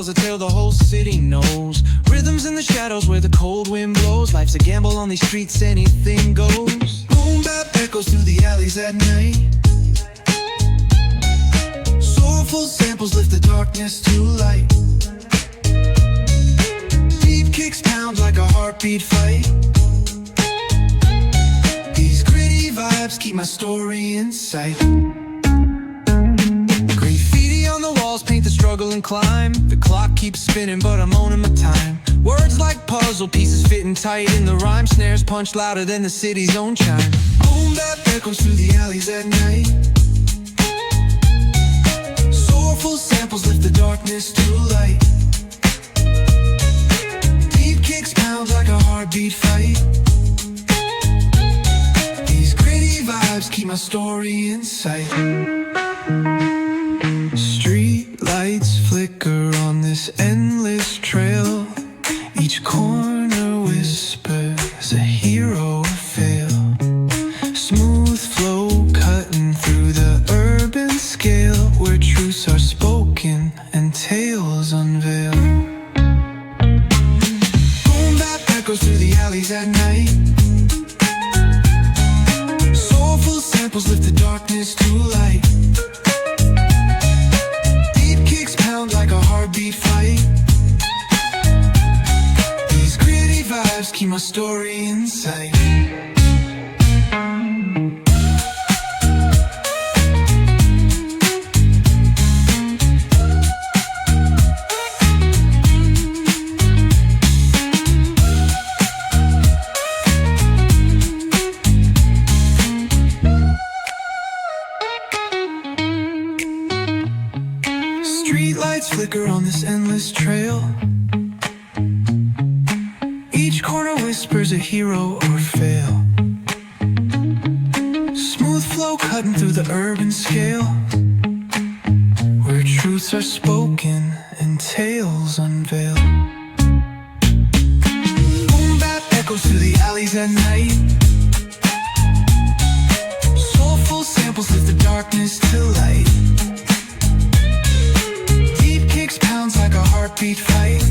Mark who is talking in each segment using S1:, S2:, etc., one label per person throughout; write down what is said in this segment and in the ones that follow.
S1: tells a tale the whole city knows. Rhythms in the shadows where the cold wind blows. Life's a gamble on these streets, anything goes. Boom bap echoes through the alleys at night. Soulful samples lift the darkness to light. Deep kicks pound like a heartbeat fight. These gritty vibes keep my story in sight. Graffiti on the walls paint the struggle and climb. The clock keeps spinning but I'm owning my time. Words like puzzle pieces fitting tight in the rhyme. Snares punch louder than the city's own chime. Boom bap echoes through the alleys at night. Soulful samples lift the darkness to light. Deep kicks pound like a heartbeat fight. These gritty vibes keep my story in sight. Street lights flicker on this endless trail. Each corner whispers a hero fail. Smooth flow cutting through the urban scale, where truths are spoken and tales unveil. Boom bap echoes through the alleys at night. Soulful samples lift the darkness to light. Deep kicks pound like a heartbeat fight. These gritty vibes keep my story in sight. Streetlights flicker on this endless trail. Each corner whispers a hero or fail. Smooth flow cutting through the urban scale, where truths are spoken and tales unveil. Boom bap echoes through the alleys at night. Soulful samples lift the darkness to light. Pounds like a heartbeat fight.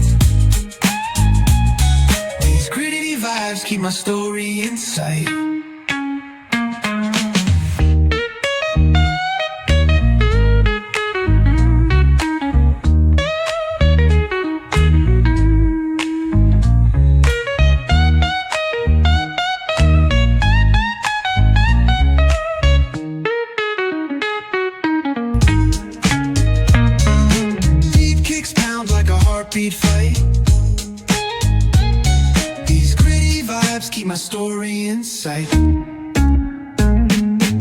S1: These gritty vibes keep my story in sight. Heartbeat fight. These gritty vibes keep my story in sight.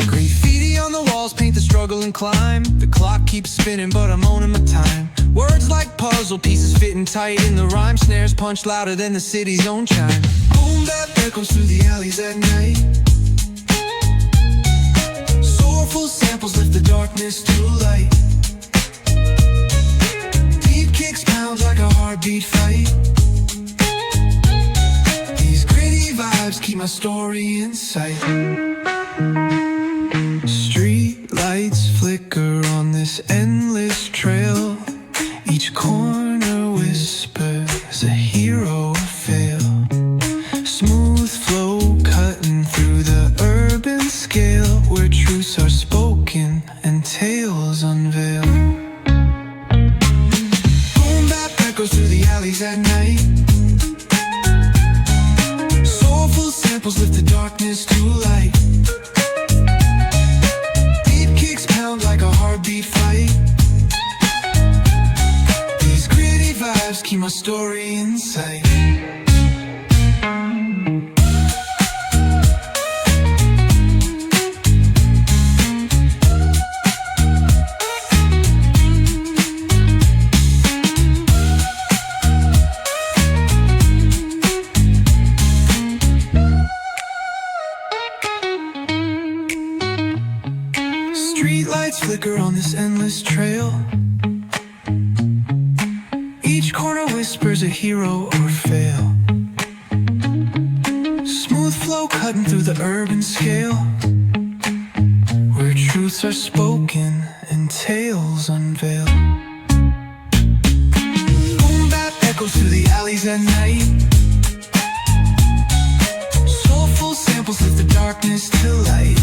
S1: Graffiti on the walls paint the struggle and climb. The clock keeps spinning but I'm owning my time. Words like puzzle pieces fitting tight in the rhyme. Snares punch louder than the city's own chime. Boom bap echoes through the alleys at night. Soulful samples lift the darkness to light. Like a heartbeat fight. These gritty vibes keep my story in sight. Street lights flicker on this endless trail. Each corner whispers a hero fail. Smooth flow cutting through the urban scale, where truths are spoken and tales unveil. Goes through the alleys at night. Soulful samples lift the darkness to light. Deep kicks pound like a heartbeat fight. These gritty vibes keep my story in sight. Streetlights flicker on this endless trail. Each corner whispers a hero or fail. Smooth flow cutting through the urban scale, where truths are spoken and tales unveil. echoes through the alleys at night. Soulful samples lift the darkness to light.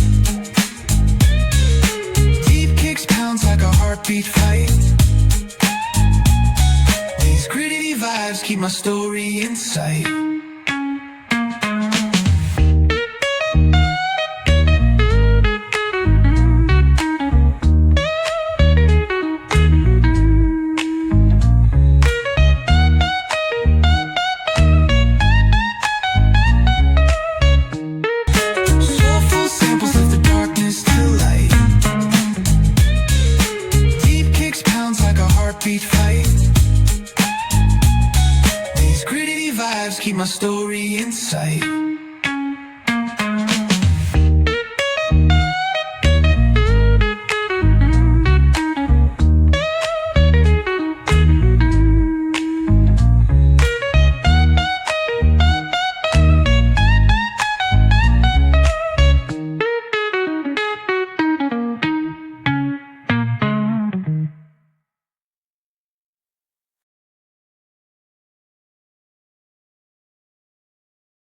S1: Deep kicks pounds like a heartbeat fight. These gritty vibes keep my story in sight. Fight. These gritty vibes keep my story in sight.